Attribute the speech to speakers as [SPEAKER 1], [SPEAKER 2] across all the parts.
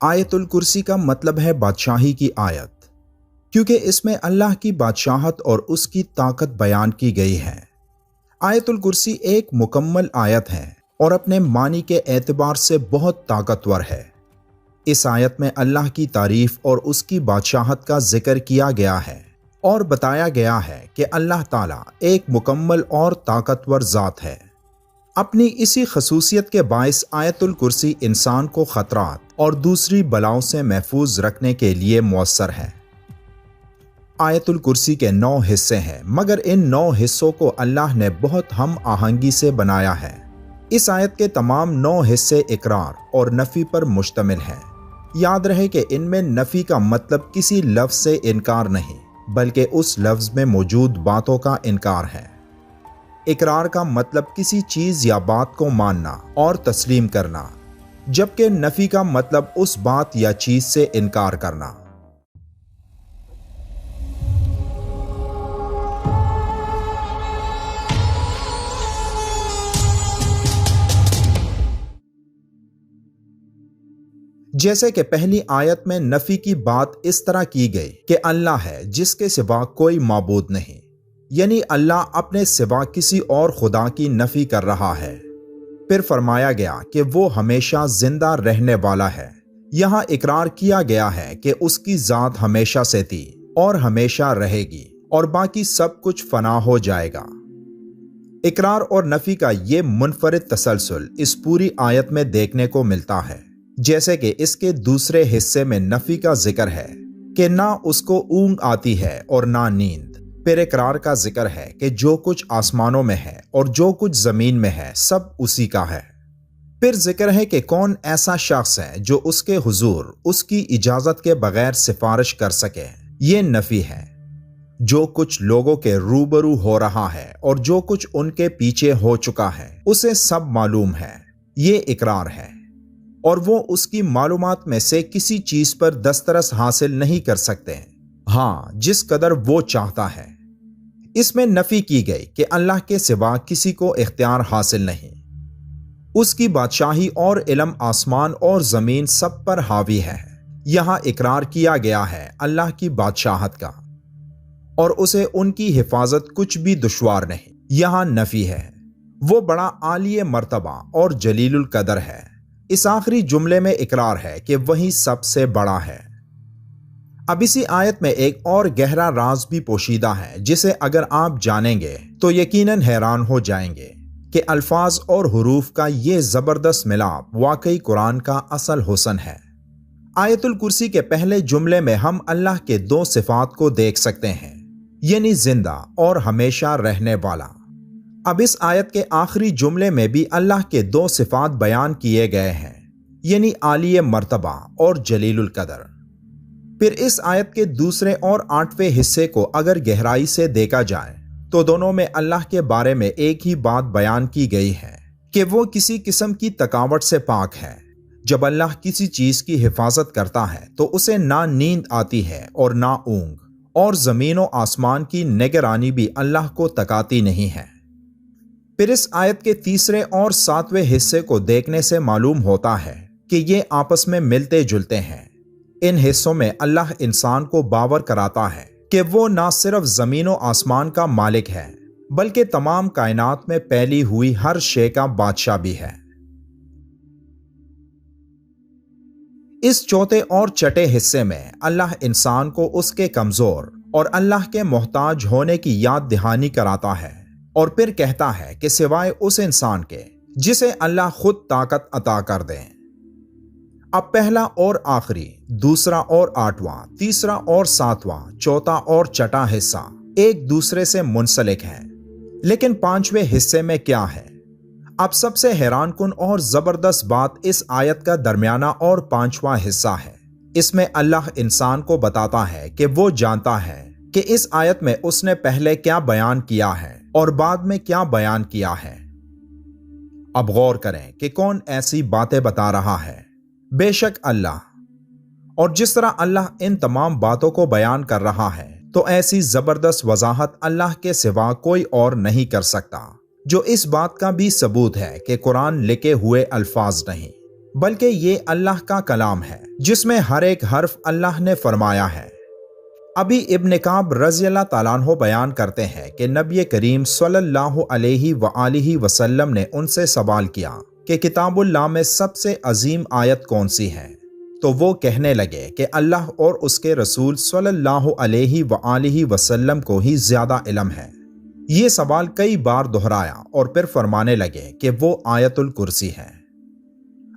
[SPEAKER 1] آیت الکرسی کا مطلب ہے بادشاہی کی آیت، کیونکہ اس میں اللہ کی بادشاہت اور اس کی طاقت بیان کی گئی ہے۔ آیت الکرسی ایک مکمل آیت ہے اور اپنے معنی کے اعتبار سے بہت طاقتور ہے۔ اس آیت میں اللہ کی تعریف اور اس کی بادشاہت کا ذکر کیا گیا ہے اور بتایا گیا ہے کہ اللہ تعالیٰ ایک مکمل اور طاقتور ذات ہے۔ اپنی اسی خصوصیت کے باعث آیت الکرسی انسان کو خطرات اور دوسری بلاؤں سے محفوظ رکھنے کے لیے مؤثر ہے۔ آیت الکرسی کے 9 حصے ہیں، مگر ان 9 حصوں کو اللہ نے بہت ہم آہنگی سے بنایا ہے۔ اس آیت کے تمام 9 حصے اقرار اور نفی پر مشتمل ہیں۔ یاد رہے کہ ان میں نفی کا مطلب کسی لفظ سے انکار نہیں، بلکہ اس لفظ میں موجود باتوں کا انکار ہے۔ اقرار کا مطلب کسی چیز یا بات کو ماننا اور تسلیم کرنا، جبکہ نفی کا مطلب اس بات یا چیز سے انکار کرنا۔ جیسے کہ پہلی آیت میں نفی کی بات اس طرح کی گئی کہ اللہ ہے جس کے سوا کوئی معبود نہیں، یعنی اللہ اپنے سوا کسی اور خدا کی نفی کر رہا ہے۔ پھر فرمایا گیا کہ وہ ہمیشہ زندہ رہنے والا ہے۔ یہاں اقرار کیا گیا ہے کہ اس کی ذات ہمیشہ سے تھی اور ہمیشہ رہے گی اور باقی سب کچھ فنا ہو جائے گا۔ اقرار اور نفی کا یہ منفرد تسلسل اس پوری آیت میں دیکھنے کو ملتا ہے، جیسے کہ اس کے دوسرے حصے میں نفی کا ذکر ہے کہ نہ اس کو اونگ آتی ہے اور نہ نیند۔ پھر اقرار کا ذکر ہے کہ جو کچھ آسمانوں میں ہے اور جو کچھ زمین میں ہے سب اسی کا ہے۔ پھر ذکر ہے کہ کون ایسا شخص ہے جو اس کے حضور اس کی اجازت کے بغیر سفارش کر سکے، یہ نفی ہے۔ جو کچھ لوگوں کے روبرو ہو رہا ہے اور جو کچھ ان کے پیچھے ہو چکا ہے اسے سب معلوم ہے، یہ اقرار ہے، اور وہ اس کی معلومات میں سے کسی چیز پر دسترس حاصل نہیں کر سکتے، ہاں جس قدر وہ چاہتا ہے۔ اس میں نفی کی گئی کہ اللہ کے سوا کسی کو اختیار حاصل نہیں۔ اس کی بادشاہی اور علم آسمان اور زمین سب پر حاوی ہے۔ یہاں اقرار کیا گیا ہے اللہ کی بادشاہت کا، اور اسے ان کی حفاظت کچھ بھی دشوار نہیں۔ یہاں نفی ہے، وہ بڑا عالی مرتبہ اور جلیل القدر ہے۔ اس آخری جملے میں اقرار ہے کہ وہی سب سے بڑا ہے۔ اب اسی آیت میں ایک اور گہرا راز بھی پوشیدہ ہے جسے اگر آپ جانیں گے تو یقیناً حیران ہو جائیں گے کہ الفاظ اور حروف کا یہ زبردست ملاپ واقعی قرآن کا اصل حسن ہے۔ آیت الکرسی کے پہلے جملے میں ہم اللہ کے 2 صفات کو دیکھ سکتے ہیں، یعنی زندہ اور ہمیشہ رہنے والا۔ اب اس آیت کے آخری جملے میں بھی اللہ کے 2 صفات بیان کیے گئے ہیں، یعنی عالی مرتبہ اور جلیل القدر۔ پھر اس آیت کے دوسرے اور 8ویں حصے کو اگر گہرائی سے دیکھا جائے تو دونوں میں اللہ کے بارے میں ایک ہی بات بیان کی گئی ہے کہ وہ کسی قسم کی تکاوٹ سے پاک ہے۔ جب اللہ کسی چیز کی حفاظت کرتا ہے تو اسے نہ نیند آتی ہے اور نہ اونگ، اور زمین و آسمان کی نگرانی بھی اللہ کو تکاتی نہیں ہے۔ پھر اس آیت کے تیسرے اور 7ویں حصے کو دیکھنے سے معلوم ہوتا ہے کہ یہ آپس میں ملتے جلتے ہیں۔ ان حصوں میں اللہ انسان کو باور کراتا ہے کہ وہ نہ صرف زمین و آسمان کا مالک ہے بلکہ تمام کائنات میں پھیلی ہوئی ہر شے کا بادشاہ بھی ہے۔ اس چوتھے اور چھٹے حصے میں اللہ انسان کو اس کے کمزور اور اللہ کے محتاج ہونے کی یاد دہانی کراتا ہے، اور پھر کہتا ہے کہ سوائے اس انسان کے جسے اللہ خود طاقت عطا کر دے۔ اب پہلا اور آخری، دوسرا اور 8واں، تیسرا اور 7واں، چوتھا اور چھٹا حصہ ایک دوسرے سے منسلک ہیں، لیکن 5ویں حصے میں کیا ہے؟ اب سب سے حیران کن اور زبردست بات اس آیت کا درمیانہ اور 5واں حصہ ہے۔ اس میں اللہ انسان کو بتاتا ہے کہ وہ جانتا ہے کہ اس آیت میں اس نے پہلے کیا بیان کیا ہے اور بعد میں کیا بیان کیا ہے۔ اب غور کریں کہ کون ایسی باتیں بتا رہا ہے۔ بے شک اللہ، اور جس طرح اللہ ان تمام باتوں کو بیان کر رہا ہے تو ایسی زبردست وضاحت اللہ کے سوا کوئی اور نہیں کر سکتا، جو اس بات کا بھی ثبوت ہے کہ قرآن لکھے ہوئے الفاظ نہیں، بلکہ یہ اللہ کا کلام ہے جس میں ہر ایک حرف اللہ نے فرمایا ہے۔ ابھی ابن کعب رضی اللہ تعالیٰ عنہ بیان کرتے ہیں کہ نبی کریم صلی اللہ علیہ وآلہ وسلم نے ان سے سوال کیا کہ کتاب اللہ میں سب سے عظیم آیت کون سی ہے؟ تو وہ کہنے لگے کہ اللہ اور اس کے رسول صلی اللہ علیہ وآلہ وسلم کو ہی زیادہ علم ہے۔ یہ سوال کئی بار دہرایا اور پھر فرمانے لگے کہ وہ آیت الکرسی ہے۔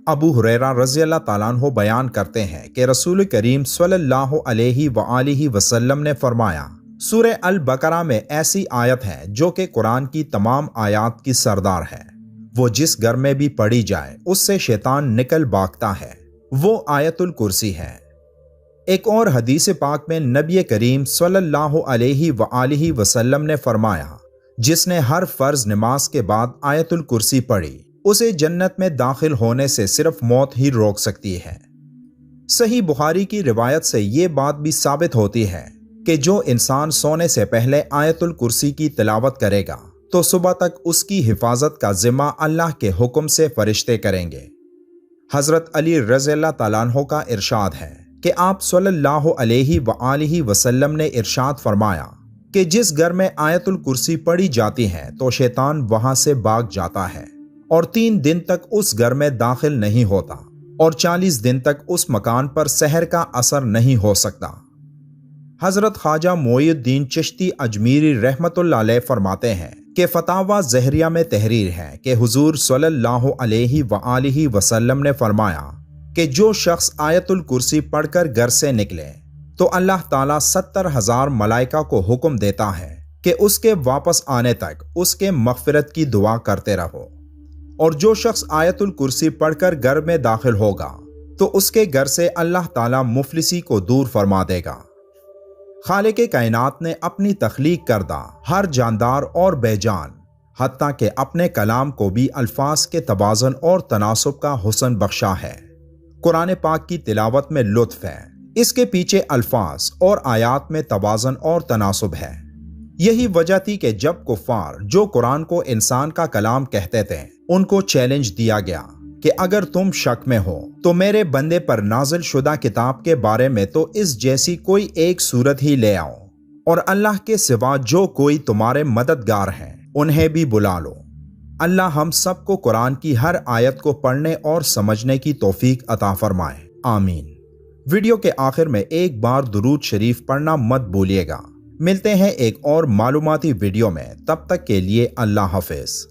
[SPEAKER 1] ابو ہریرہ رضی اللہ تعالیٰ عنہ بیان کرتے ہیں کہ رسول کریم صلی اللہ علیہ وآلہ وسلم نے فرمایا، سورہ البقرہ میں ایسی آیت ہے جو کہ قرآن کی تمام آیات کی سردار ہے، وہ جس گھر میں بھی پڑھی جائے اس سے شیطان نکل بھاگتا ہے، وہ آیت الکرسی ہے۔ ایک اور حدیث پاک میں نبی کریم صلی اللہ علیہ وآلہ وسلم نے فرمایا، جس نے ہر فرض نماز کے بعد آیت الکرسی پڑھی اسے جنت میں داخل ہونے سے صرف موت ہی روک سکتی ہے۔ صحیح بخاری کی روایت سے یہ بات بھی ثابت ہوتی ہے کہ جو انسان سونے سے پہلے آیت الکرسی کی تلاوت کرے گا تو صبح تک اس کی حفاظت کا ذمہ اللہ کے حکم سے فرشتے کریں گے۔ حضرت علی رضی اللہ تعالیٰ عنہ کا ارشاد ہے کہ آپ صلی اللہ علیہ وآلہ وسلم نے ارشاد فرمایا کہ جس گھر میں آیت الکرسی پڑھی جاتی ہے تو شیطان وہاں سے بھاگ جاتا ہے اور 3 دن تک اس گھر میں داخل نہیں ہوتا اور 40 دن تک اس مکان پر سحر کا اثر نہیں ہو سکتا۔ حضرت خواجہ معین الدین چشتی اجمیری رحمت اللہ علیہ فرماتے ہیں کہ فتاوی زہریہ میں تحریر ہے کہ حضور صلی اللہ علیہ وآلہ وسلم نے فرمایا کہ جو شخص آیت الکرسی پڑھ کر گھر سے نکلے تو اللہ تعالیٰ 70,000 ملائکہ کو حکم دیتا ہے کہ اس کے واپس آنے تک اس کے مغفرت کی دعا کرتے رہو، اور جو شخص آیت الکرسی پڑھ کر گھر میں داخل ہوگا تو اس کے گھر سے اللہ تعالیٰ مفلسی کو دور فرما دے گا۔ خالق کائنات نے اپنی تخلیق کردہ ہر جاندار اور بے جان حتیٰ کہ اپنے کلام کو بھی الفاظ کے توازن اور تناسب کا حسن بخشا ہے۔ قرآن پاک کی تلاوت میں لطف ہے، اس کے پیچھے الفاظ اور آیات میں توازن اور تناسب ہے۔ یہی وجہ تھی کہ جب کفار جو قرآن کو انسان کا کلام کہتے تھے ان کو چیلنج دیا گیا کہ اگر تم شک میں ہو تو میرے بندے پر نازل شدہ کتاب کے بارے میں تو اس جیسی کوئی ایک صورت ہی لے آؤ، اور اللہ کے سوا جو کوئی تمہارے مددگار ہیں انہیں بھی بلا لو۔ اللہ ہم سب کو قرآن کی ہر آیت کو پڑھنے اور سمجھنے کی توفیق عطا فرمائے، آمین۔ ویڈیو کے آخر میں ایک بار درود شریف پڑھنا مت بھولیے گا۔ ملتے ہیں ایک اور معلوماتی ویڈیو میں، تب تک کے لیے اللہ حافظ۔